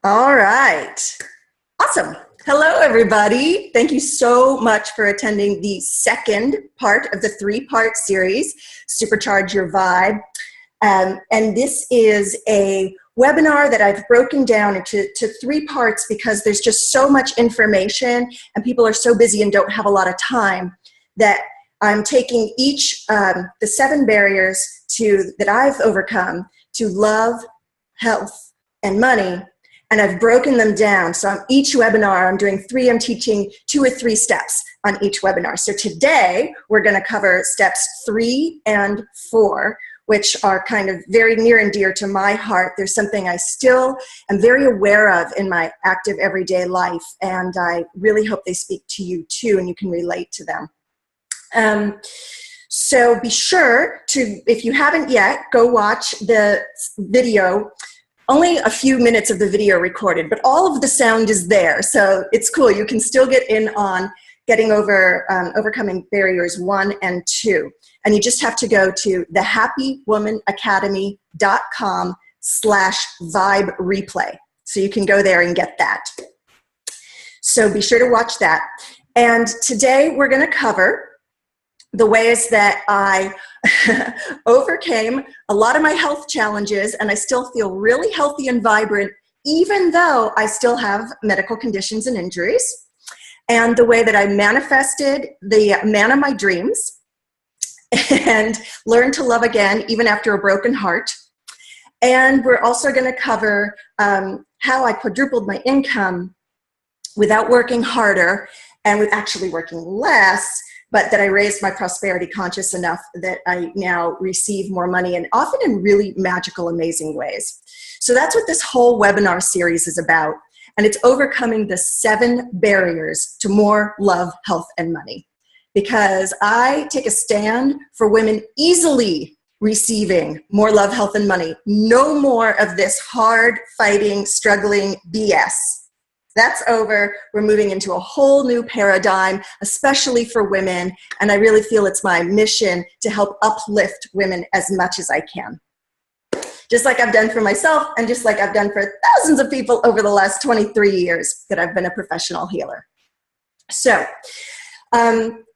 All right. Awesome. Hello, everybody. Thank you so much for attending the second part of the three-part series, Supercharge Your Vibe. And this is a webinar that I've broken down into three parts because there's just so much information and people are so busy and don't have a lot of time that I'm taking each, the 7 barriers that I've overcome to love, health, and money. And I've broken them down. So on each webinar, I'm teaching 2 or 3 steps on each webinar. So today, we're gonna cover steps 3 and 4, which are kind of very near and dear to my heart. There's something I still am very aware of in my active everyday life, and I really hope they speak to you too, and you can relate to them. So be sure to, if you haven't yet, go watch the video. Only a few minutes of the video recorded, but all of the sound is there, so it's cool. You can still get in on getting over overcoming barriers 1 and 2. And you just have to go to thehappywomanacademy.com/vibe replay. So you can go there and get that. So be sure to watch that. And today we're going to cover the ways that I overcame a lot of my health challenges, and I still feel really healthy and vibrant, even though I still have medical conditions and injuries, and the way that I manifested the man of my dreams and learned to love again, even after a broken heart. And we're also going to cover how I quadrupled my income without working harder and with actually working less, but that I raised my prosperity conscious enough that I now receive more money, and often in really magical, amazing ways. So that's what this whole webinar series is about. And it's overcoming the 7 barriers to more love, health, and money. Because I take a stand for women easily receiving more love, health, and money. No more of this hard, fighting, struggling BS. That's over. We're moving into a whole new paradigm, especially for women, and I really feel it's my mission to help uplift women as much as I can. Just like I've done for myself, and just like I've done for thousands of people over the last 23 years that I've been a professional healer. So,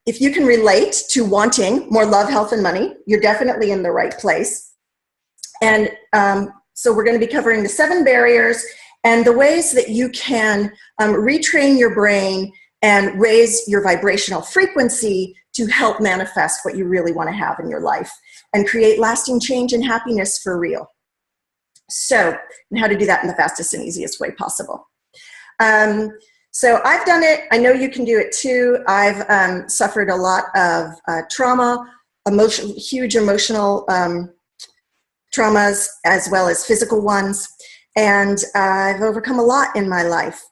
if you can relate to wanting more love, health, and money, you're definitely in the right place. And so we're going to be covering the 7 barriers and the ways that you can retrain your brain and raise your vibrational frequency to help manifest what you really want to have in your life and create lasting change and happiness for real. So, and how to do that in the fastest and easiest way possible. So I've done it. I know you can do it too. I've suffered a lot of trauma, huge emotional traumas, as well as physical ones. And I've overcome a lot in my life,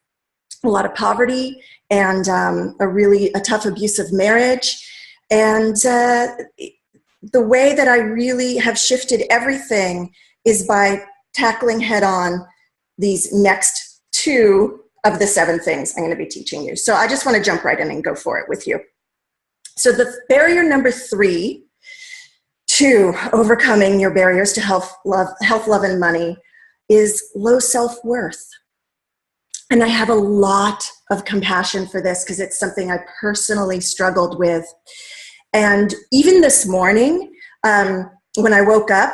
a lot of poverty and a tough abusive marriage. And the way that I really have shifted everything is by tackling head on these next 2 of the 7 things I'm going to be teaching you. So I just want to jump right in and go for it with you. So the barrier number 3 to overcoming your barriers to health, love, and money is low self-worth. And I have a lot of compassion for this because it's something I personally struggled with. And even this morning, when I woke up,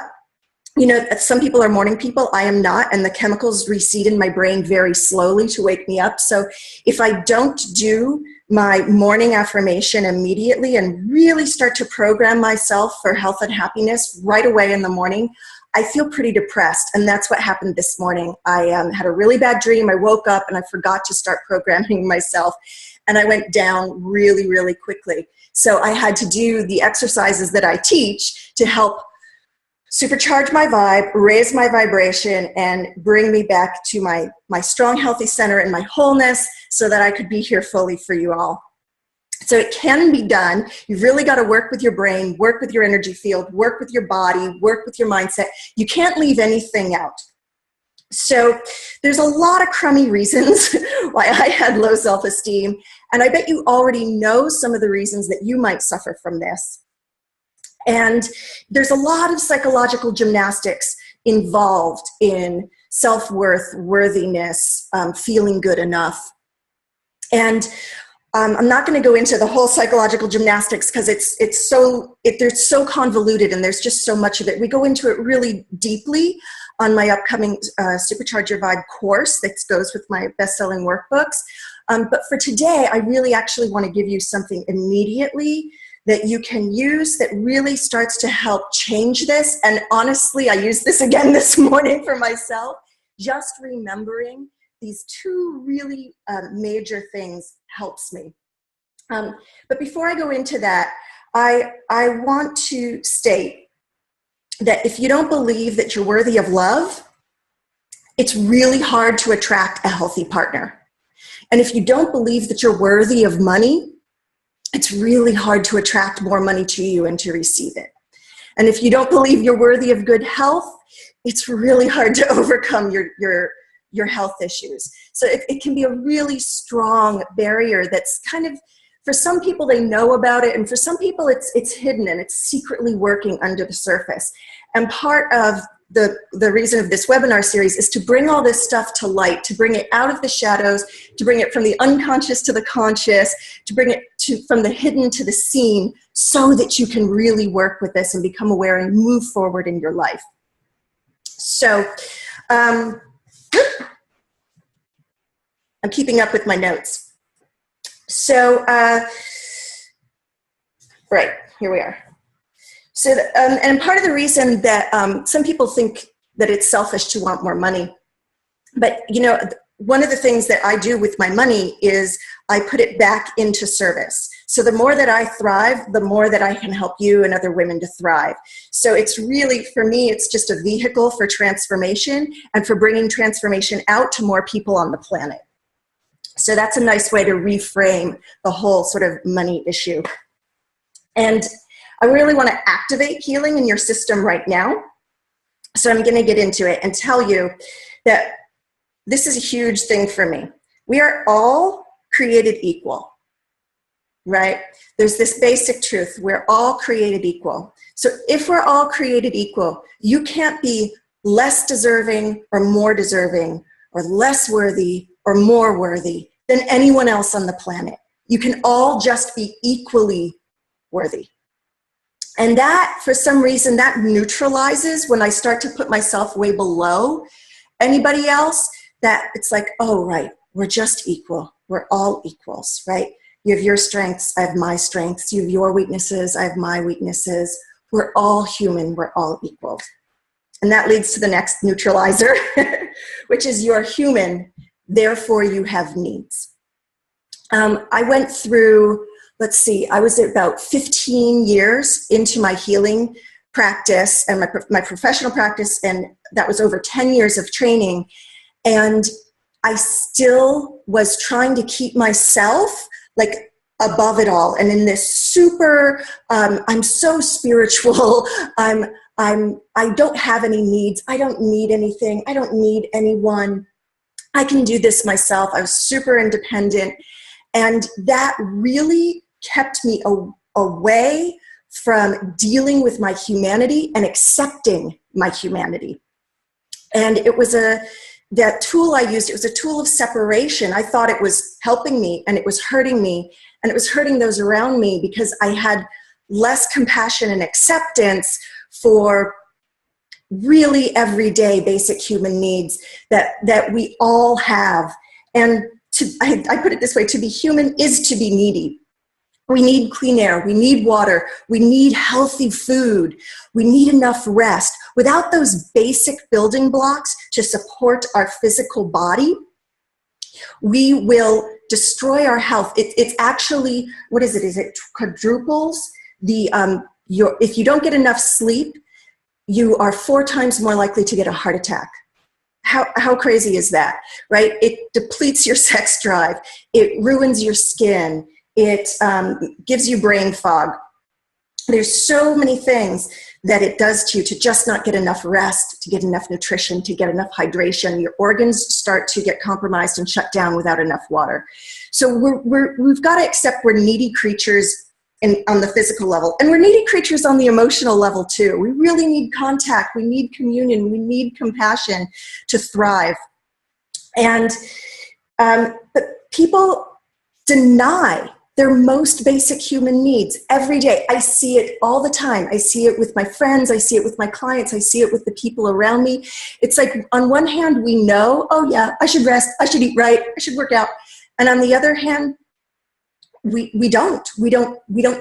you know, some people are morning people, I am not, and the chemicals recede in my brain very slowly to wake me up. So if I don't do my morning affirmation immediately and really start to program myself for health and happiness right away in the morning, I feel pretty depressed, and that's what happened this morning. I had a really bad dream. I woke up and I forgot to start programming myself, and I went down really, really quickly. So I had to do the exercises that I teach to help supercharge my vibe, raise my vibration, and bring me back to my strong, healthy center and my wholeness so that I could be here fully for you all. So it can be done. You've really got to work with your brain, work with your energy field, work with your body, work with your mindset. You can't leave anything out. So there's a lot of crummy reasons why I had low self-esteem, and I bet you already know some of the reasons that you might suffer from this. And there's a lot of psychological gymnastics involved in self-worth, worthiness, feeling good enough. And I'm not going to go into the whole psychological gymnastics because they're so convoluted and there's just so much of it. We go into it really deeply on my upcoming Supercharge Your Vibe course that goes with my best-selling workbooks. But for today, I really actually want to give you something immediately that you can use that really starts to help change this. And honestly, I used this again this morning for myself. Just remembering these two really major things helps me. But before I go into that, I want to state that if you don't believe that you're worthy of love, it's really hard to attract a healthy partner. And if you don't believe that you're worthy of money, it's really hard to attract more money to you and to receive it. And if you don't believe you're worthy of good health, it's really hard to overcome your health issues. So it can be a really strong barrier that's kind of, for some people they know about it, and for some people it's hidden and it's secretly working under the surface. And part of the reason of this webinar series is to bring all this stuff to light, to bring it out of the shadows, to bring it from the unconscious to the conscious, to bring it from the hidden to the seen, so that you can really work with this and become aware and move forward in your life. So, I'm keeping up with my notes. So, right, here we are. So, and part of the reason that some people think that it's selfish to want more money, but you know, one of the things that I do with my money is I put it back into service. So the more that I thrive, the more that I can help you and other women to thrive. So it's really, for me, it's just a vehicle for transformation and for bringing transformation out to more people on the planet. So that's a nice way to reframe the whole sort of money issue. And I really want to activate healing in your system right now. So I'm going to get into it and tell you that this is a huge thing for me. We are all created equal, right? There's this basic truth. We're all created equal. So if we're all created equal, you can't be less deserving or more deserving or less worthy or more worthy than anyone else on the planet. You can all just be equally worthy. And that, for some reason, that neutralizes when I start to put myself way below anybody else, that it's like, oh, right, we're just equal. We're all equals, right? You have your strengths, I have my strengths. You have your weaknesses, I have my weaknesses. We're all human, we're all equal. And that leads to the next neutralizer, which is you're human, therefore you have needs. I went through, let's see, I was about 15 years into my healing practice and my professional practice, and that was over 10 years of training. And I still was trying to keep myself like above it all. And in this super, I'm so spiritual. I don't have any needs. I don't need anything. I don't need anyone. I can do this myself. I was super independent. And that really kept me away from dealing with my humanity and accepting my humanity. And it was that tool I used, it was a tool of separation. I thought it was helping me, and it was hurting me, and it was hurting those around me because I had less compassion and acceptance for really everyday basic human needs that we all have. And I put it this way, to be human is to be needy. We need clean air, we need water, we need healthy food, we need enough rest. Without those basic building blocks to support our physical body, we will destroy our health. It's actually, what is it? Is it quadruples? If you don't get enough sleep, you are 4 times more likely to get a heart attack. How crazy is that, right? It depletes your sex drive. It ruins your skin. It gives you brain fog. There's so many things that it does to you to just not get enough rest, to get enough nutrition, to get enough hydration. Your organs start to get compromised and shut down without enough water. So we've got to accept we're needy creatures on the physical level. And we're needy creatures on the emotional level too. We really need contact. We need communion. We need compassion to thrive. And but people deny their most basic human needs every day. I see it all the time. I see it with my friends. I see it with my clients. I see it with the people around me. It's like, on one hand, we know, oh yeah, I should rest. I should eat right. I should work out. And on the other hand, we don't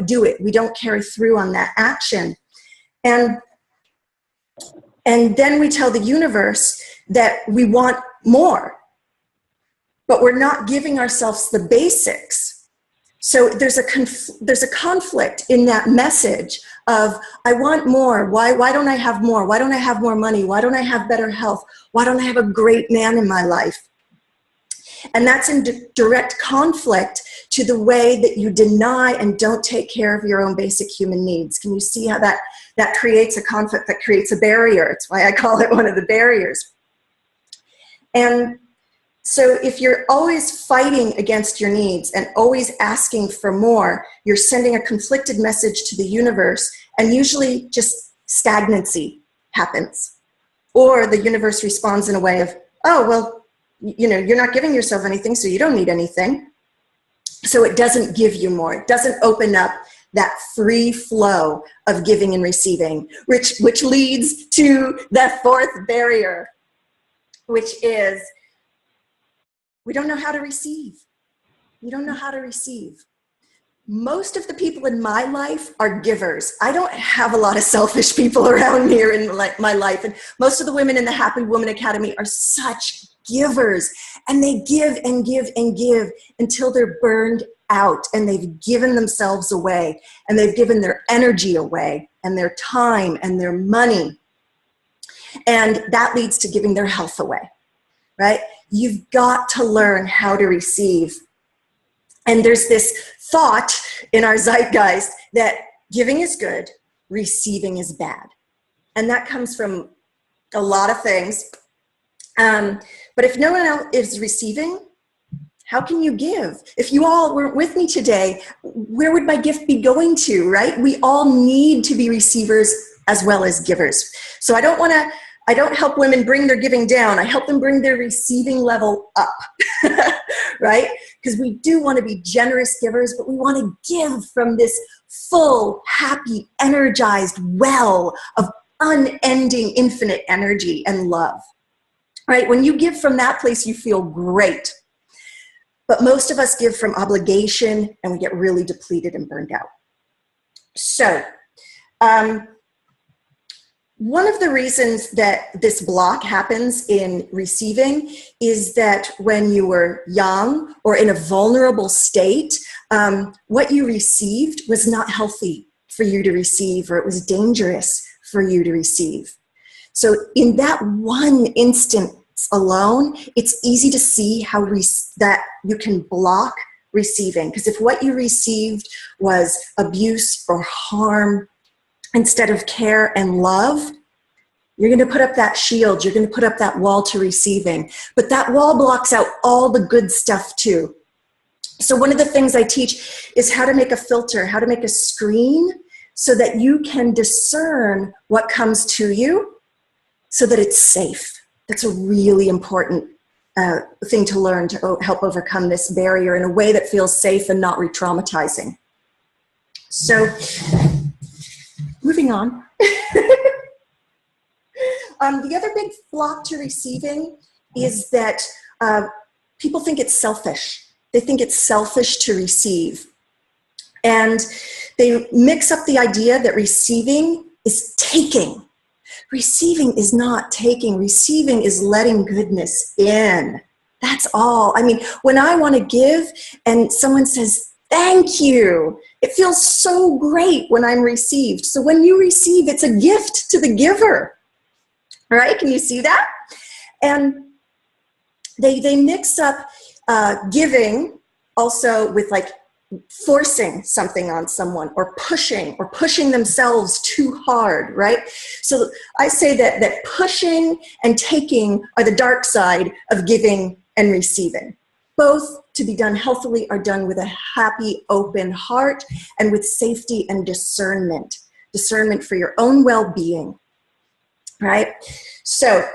do it. We don't carry through on that action. And then we tell the universe that we want more, but we're not giving ourselves the basics. So there's a conflict in that message of, I want more. Why don't I have more? Why don't I have more money? Why don't I have better health? Why don't I have a great man in my life? And that's in direct conflict to the way that you deny and don't take care of your own basic human needs. Can you see how that creates a conflict, that creates a barrier? It's why I call it one of the barriers. And so if you're always fighting against your needs and always asking for more, you're sending a conflicted message to the universe, and usually just stagnancy happens. Or the universe responds in a way of, oh, well, you're not giving yourself anything, so you don't need anything. So it doesn't give you more. It doesn't open up that free flow of giving and receiving, which leads to that fourth barrier, which is, we don't know how to receive. We don't know how to receive. Most of the people in my life are givers. I don't have a lot of selfish people around me or in my life. And most of the women in the Happy Woman Academy are such givers. And they give and give and give until they're burned out, and they've given themselves away, and they've given their energy away, and their time and their money. And that leads to giving their health away, right? You've got to learn how to receive. And there's this thought in our zeitgeist that giving is good, receiving is bad. And that comes from a lot of things. But if no one else is receiving, how can you give? If you all weren't with me today, where would my gift be going to, right? We all need to be receivers as well as givers. So I don't help women bring their giving down. I help them bring their receiving level up, right? Because we do want to be generous givers, but we want to give from this full, happy, energized well of unending, infinite energy and love, right? When you give from that place, you feel great. But most of us give from obligation, and we get really depleted and burned out. So, one of the reasons that this block happens in receiving is that when you were young or in a vulnerable state, what you received was not healthy for you to receive, or it was dangerous for you to receive. So in that one instance alone, it's easy to see how that you can block receiving. Because if what you received was abuse or harm, instead of care and love, you're going to put up that shield. You're going to put up that wall to receiving. But that wall blocks out all the good stuff too. So one of the things I teach is how to make a filter, how to make a screen so that you can discern what comes to you so that it's safe. That's a really important thing to learn to help overcome this barrier in a way that feels safe and not re-traumatizing. So, moving on. The other big block to receiving is that people think it's selfish. They think it's selfish to receive. And they mix up the idea that receiving is taking. Receiving is not taking. Receiving is letting goodness in. That's all. I mean, when I want to give and someone says, thank you, it feels so great when I'm received. So when you receive, it's a gift to the giver. Right? Can you see that? And they mix up giving also with like forcing something on someone or pushing themselves too hard, right? So I say that pushing and taking are the dark side of giving and receiving. both, to be done healthily, are done with a happy, open heart and with safety and discernment. Discernment for your own well-being, right? So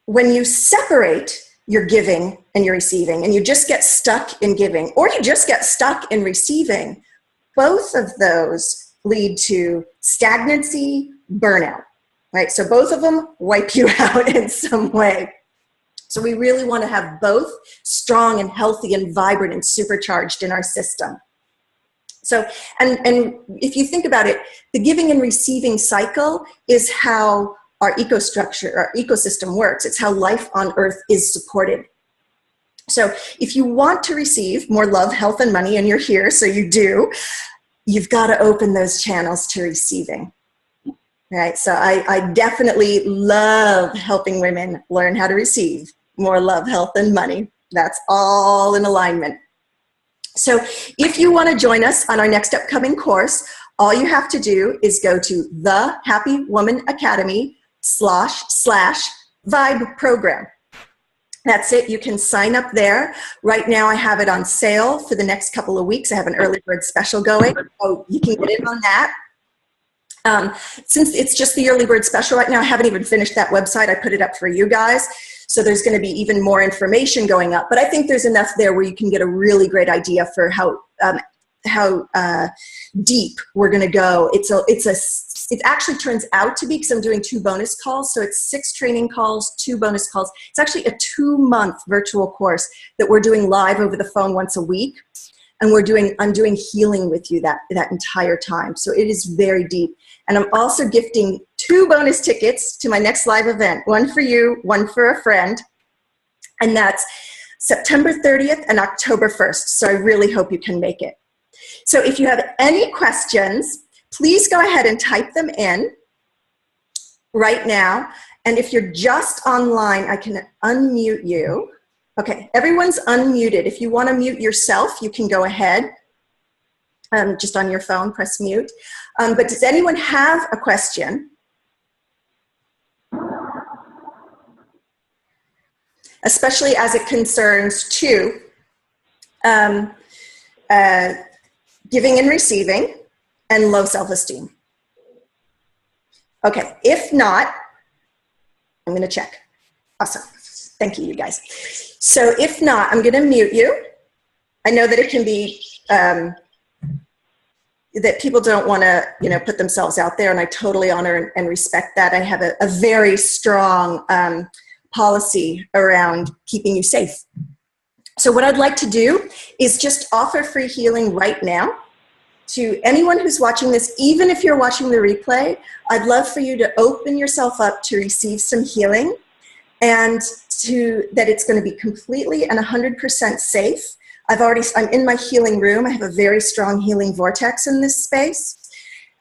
when you separate your giving and your receiving, and you just get stuck in giving, or you just get stuck in receiving, both of those lead to stagnancy, burnout, right? So both of them wipe you out in some way. So we really want to have both strong and healthy and vibrant and supercharged in our system. So, and if you think about it, the giving and receiving cycle is how our ecostructure, our ecosystem works. It's how life on Earth is supported. So if you want to receive more love, health, and money, and you're here, so you do, you've got to open those channels to receiving. Right? So I definitely love helping women learn how to receive more love, health, and money. That's all in alignment. So if you want to join us on our next upcoming course, all you have to do is go to the Happy Woman Academy /vibe program. That's it. You can sign up there. Right now I have it on sale for the next couple of weeks. I have an early bird special going. So you can get in on that. Since it's just the early bird special right now, I haven't even finished that website. I put it up for you guys. So there's going to be even more information going up. But I think there's enough there where you can get a really great idea for how deep we're going to go. It actually turns out to be, because I'm doing 2 bonus calls, so it's 6 training calls, 2 bonus calls. It's actually a 2-month virtual course that we're doing live over the phone once a week, and I'm doing healing with you that entire time. So it is very deep. And I'm also gifting 2 bonus tickets to my next live event, one for you, one for a friend, and that's September 30th and October 1st. So I really hope you can make it. So if you have any questions, please go ahead and type them in right now. And if you're just online, I can unmute you. Okay, everyone's unmuted. If you want to mute yourself, you can go ahead. Just on your phone, press mute. But does anyone have a question? Especially as it concerns to giving and receiving and low self-esteem. Okay, if not, I'm going to check. Awesome. Thank you, you guys. So if not, I'm going to mute you. I know that it can be, that people don't want to, put themselves out there, and I totally honor and respect that. I have a very strong policy around keeping you safe. So what I'd like to do is just offer free healing right now to anyone who's watching this. Even if you're watching the replay, I'd love for you to open yourself up to receive some healing, and that it's going to be completely and 100% safe. I'm in my healing room. I have a very strong healing vortex in this space.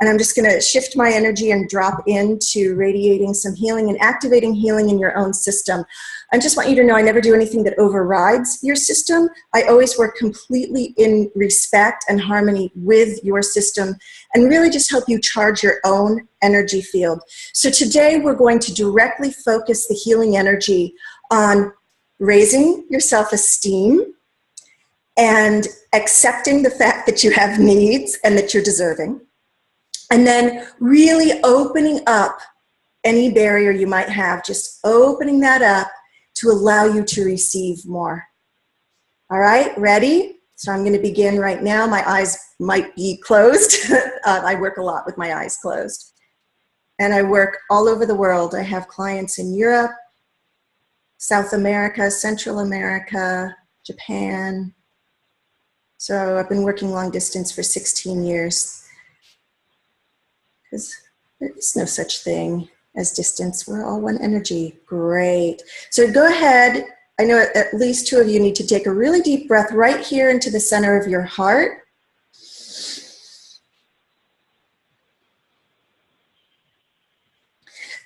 And I'm just going to shift my energy and drop into radiating some healing and activating healing in your own system. I just want you to know I never do anything that overrides your system. I always work completely in respect and harmony with your system, and really just help you charge your own energy field. So today we're going to directly focus the healing energy on raising your self-esteem and accepting the fact that you have needs and that you're deserving. And then really opening up any barrier you might have, just opening that up to allow you to receive more. All right, ready? So I'm going to begin right now. My eyes might be closed. I work a lot with my eyes closed. And I work all over the world. I have clients in Europe, South America, Central America, Japan. So I've been working long distance for 16 years. Because there is no such thing as distance. We're all one energy. Great. So go ahead. I know at least 2 of you need to take a really deep breath right here into the center of your heart.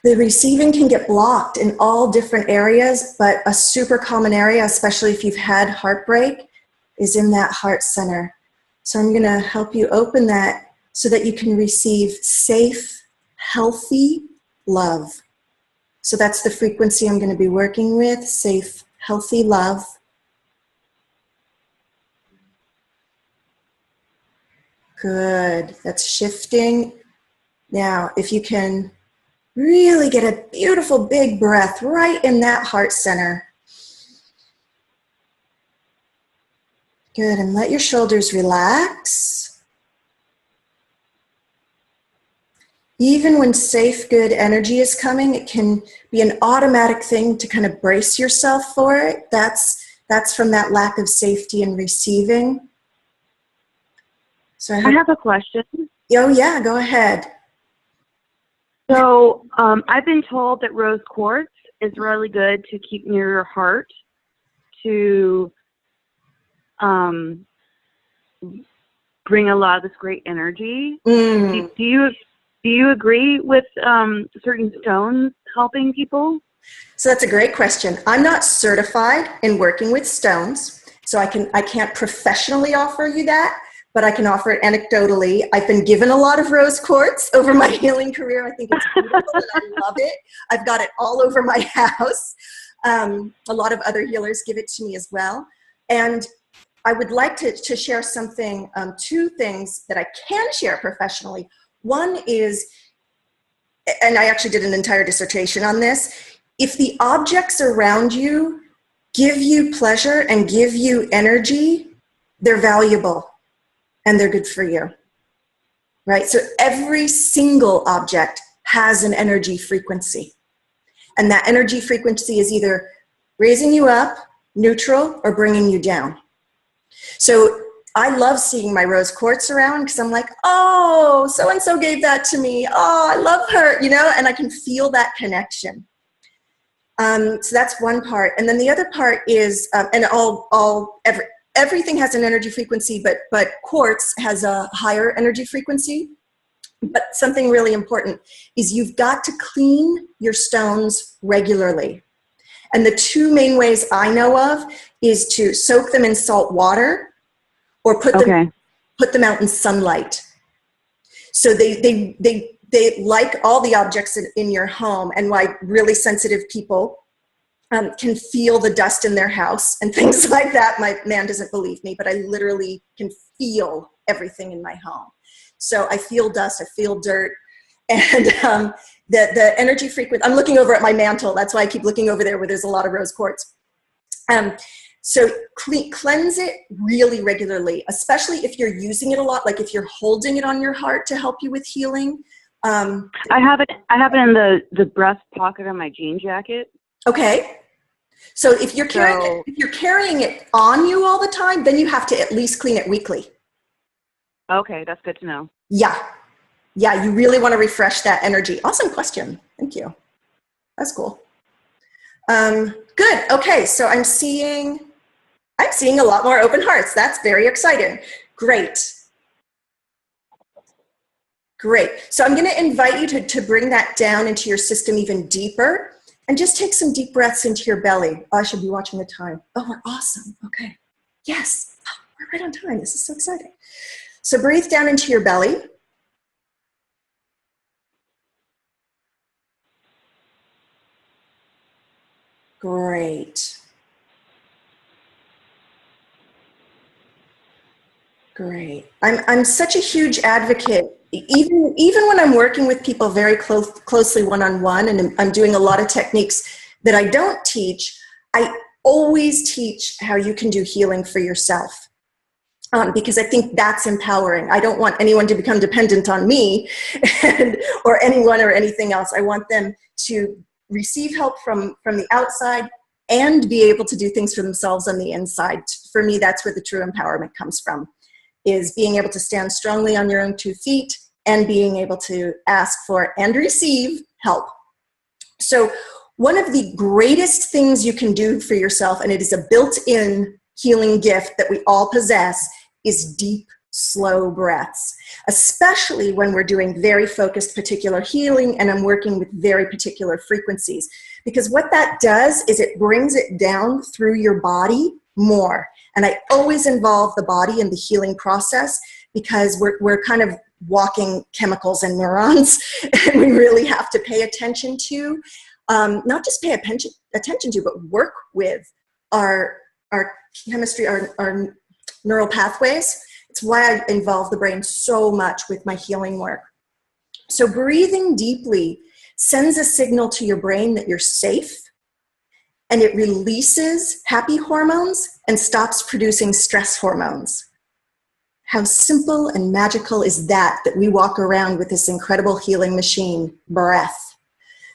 The receiving can get blocked in all different areas, but a super common area, especially if you've had heartbreak, is in that heart center. So I'm going to help you open that so that you can receive safe, healthy love. So that's the frequency I'm going to be working with, safe, healthy love. Good. That's shifting. Now, if you can really get a beautiful big breath right in that heart center. Good. And let your shoulders relax. Even when safe, good energy is coming, it can be an automatic thing to kind of brace yourself for it. That's from that lack of safety and receiving. So I have a question. Oh, yeah, go ahead. So I've been told that rose quartz is really good to keep near your heart to bring a lot of this great energy. Do you agree with certain stones helping people? So that's a great question. I'm not certified in working with stones, so I can't professionally offer you that, but I can offer it anecdotally. I've been given a lot of rose quartz over my healing career. I think it's beautiful and I love it. I've got it all over my house. A lot of other healers give it to me as well. And I would like to share something, two things that I can share professionally. One is, and I actually did an entire dissertation on this, if the objects around you give you pleasure and give you energy, they're valuable and they're good for you, right? So every single object has an energy frequency. And that energy frequency is either raising you up, neutral, or bringing you down. So I love seeing my rose quartz around because I'm like, oh, so-and-so gave that to me. Oh, I love her, and I can feel that connection. So that's one part. And then the other part is, and everything has an energy frequency, but quartz has a higher energy frequency. But something really important is you've got to clean your stones regularly. And the two main ways I know of is to soak them in salt water or put them out in sunlight. So they like all the objects in your home, and why really sensitive people can feel the dust in their house and things like that. My man doesn't believe me, but I literally can feel everything in my home. So I feel dust, I feel dirt, and the energy frequency. I'm looking over at my mantle. That's why I keep looking over there where there's a lot of rose quartz. So cleanse it really regularly, especially if you're using it a lot, like if you're holding it on your heart to help you with healing. I have it in the breast pocket of my jean jacket. Okay. So if you're carrying it on you all the time, then you have to at least clean it weekly. Okay, that's good to know. Yeah, you really want to refresh that energy. Awesome question. Thank you. That's cool. Good. Okay, so I'm seeing a lot more open hearts. That's very exciting. Great. So I'm going to invite you to bring that down into your system even deeper, and just take some deep breaths into your belly. Oh, I should be watching the time. Oh, we're awesome. Okay. Yes. Oh, we're right on time. This is so exciting. So breathe down into your belly. Great. I'm such a huge advocate. Even when I'm working with people very closely one-on-one, and I'm doing a lot of techniques that I don't teach, I always teach how you can do healing for yourself. Because I think that's empowering. I don't want anyone to become dependent on me or anyone or anything else. I want them to receive help from the outside and be able to do things for themselves on the inside. For me, that's where the true empowerment comes from, is being able to stand strongly on your own 2 feet and being able to ask for and receive help. So one of the greatest things you can do for yourself, and it is a built-in healing gift that we all possess, is deep, slow breaths, especially when we're doing very focused particular healing and I'm working with very particular frequencies. Because what that does is it brings it down through your body more. And I always involve the body in the healing process, because we're kind of walking chemicals and neurons, and we really have to pay attention to, not just pay attention to, but work with our chemistry, our neural pathways. It's why I involve the brain so much with my healing work. So breathing deeply sends a signal to your brain that you're safe, and it releases happy hormones and stops producing stress hormones. How simple and magical is that we walk around with this incredible healing machine, breath.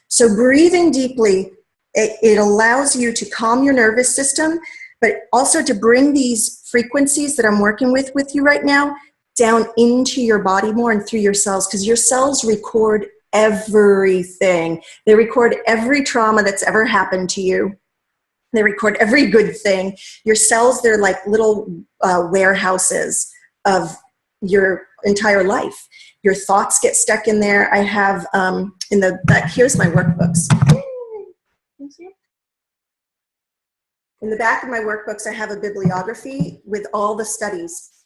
So breathing deeply, it allows you to calm your nervous system, but also to bring these frequencies that I'm working with you right now down into your body more and through your cells, because your cells record everything. They record every trauma that's ever happened to you. They record every good thing. Your cells, they're like little warehouses of your entire life. Your thoughts get stuck in there. I have in the back, here's my workbooks. In the back of my workbooks, I have a bibliography with all the studies,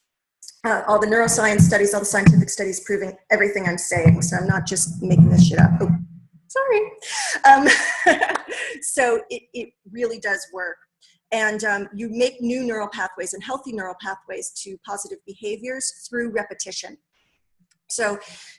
all the neuroscience studies, all the scientific studies proving everything I'm saying. So I'm not just making this shit up. Oh, sorry. So it really does work. And you make new neural pathways and healthy neural pathways to positive behaviors through repetition. So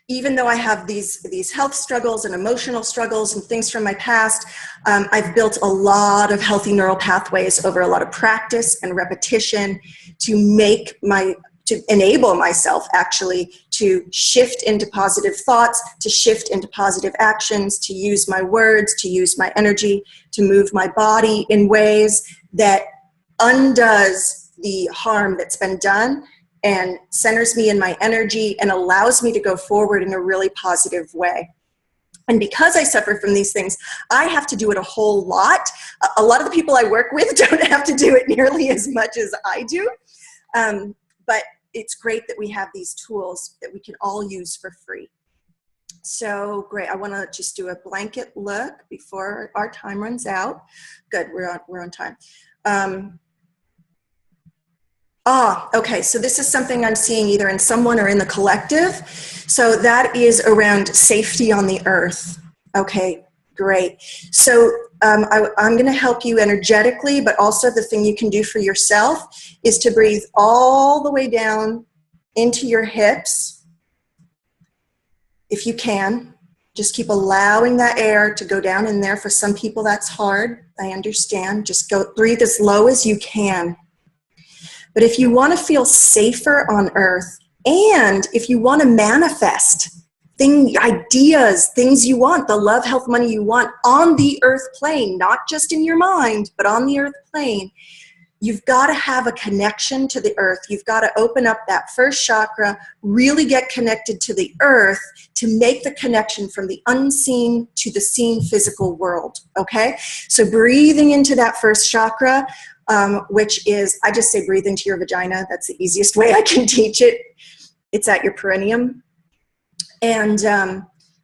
even though I have these health struggles and emotional struggles and things from my past, I've built a lot of healthy neural pathways over a lot of practice and repetition to enable myself actually to shift into positive thoughts, to shift into positive actions, to use my words, to use my energy, to move my body in ways that undoes the harm that's been done and centers me in my energy and allows me to go forward in a really positive way. And because I suffer from these things, I have to do it a whole lot. A lot of the people I work with don't have to do it nearly as much as I do. But it's great that we have these tools that we can all use for free. So great. I want to just do a blanket look before our time runs out. Good. We're on time. Okay. So this is something I'm seeing either in someone or in the collective. So that is around safety on the earth. Okay, great. So I'm going to help you energetically, but also the thing you can do for yourself is to breathe all the way down into your hips. If you can, just keep allowing that air to go down in there. For some people, that's hard. I understand. Just breathe as low as you can. But if you want to feel safer on earth, and if you want to manifest ideas, things you want, the love, health, money you want on the earth plane, not just in your mind, but on the earth plane, you've got to have a connection to the earth. You've got to open up that first chakra, really get connected to the earth to make the connection from the unseen to the seen physical world, okay? So breathing into that first chakra, which is, I just say breathe into your vagina. That's the easiest way I can teach it. It's at your perineum. And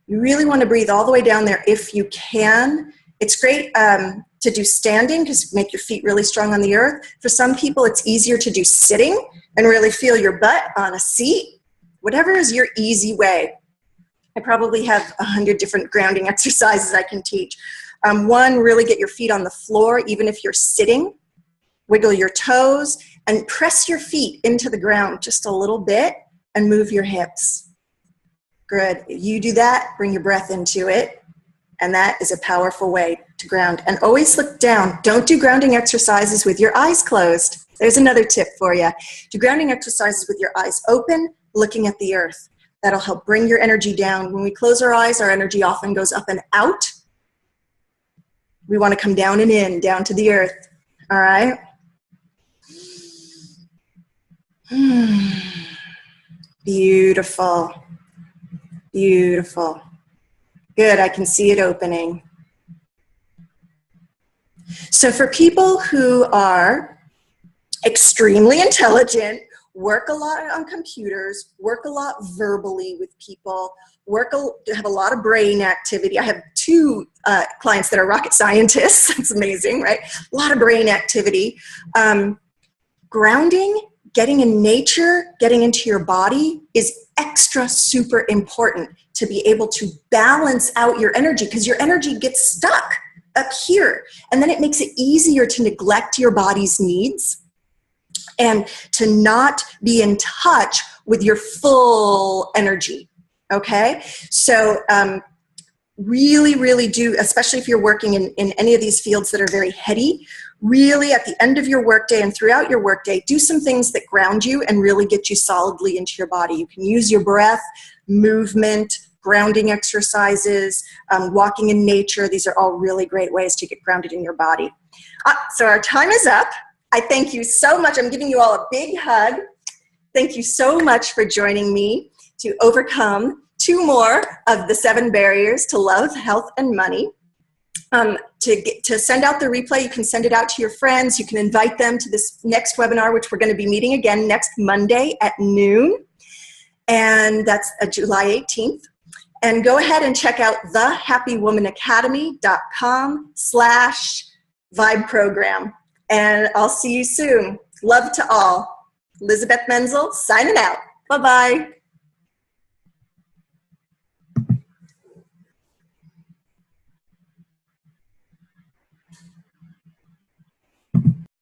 you really want to breathe all the way down there if you can. It's great to do standing because make your feet really strong on the earth. For some people, it's easier to do sitting and really feel your butt on a seat. Whatever is your easy way. I probably have 100 different grounding exercises I can teach. One, really get your feet on the floor, even if you're sitting. Wiggle your toes and press your feet into the ground just a little bit and move your hips. Good. You do that, bring your breath into it, and that is a powerful way to ground. And always look down. Don't do grounding exercises with your eyes closed. There's another tip for you. Do grounding exercises with your eyes open, looking at the earth. That'll help bring your energy down. When we close our eyes, our energy often goes up and out. We want to come down and in, down to the earth. All right? Beautiful. Beautiful. Good, I can see it opening. So for people who are extremely intelligent, work a lot on computers, work a lot verbally with people, have a lot of brain activity. I have 2 clients that are rocket scientists. It's amazing, right? A lot of brain activity. Grounding, getting in nature, getting into your body is extra super important to be able to balance out your energy, because your energy gets stuck up here. And then it makes it easier to neglect your body's needs and to not be in touch with your full energy. Okay? So really, really do, especially if you're working in any of these fields that are very heady, really at the end of your workday and throughout your workday, do some things that ground you and really get you solidly into your body. You can use your breath, movement, grounding exercises, walking in nature. These are all really great ways to get grounded in your body. So our time is up. I thank you so much. I'm giving you all a big hug. Thank you so much for joining me to overcome 2 more of the 7 barriers to love, health, and money. To send out the replay, you can send it out to your friends. You can invite them to this next webinar, which we're going to be meeting again next Monday at noon. And that's July 18th. And go ahead and check out thehappywomanacademy.com/vibe program. And I'll see you soon. Love to all. Elizabeth Menzel signing out. Bye-bye.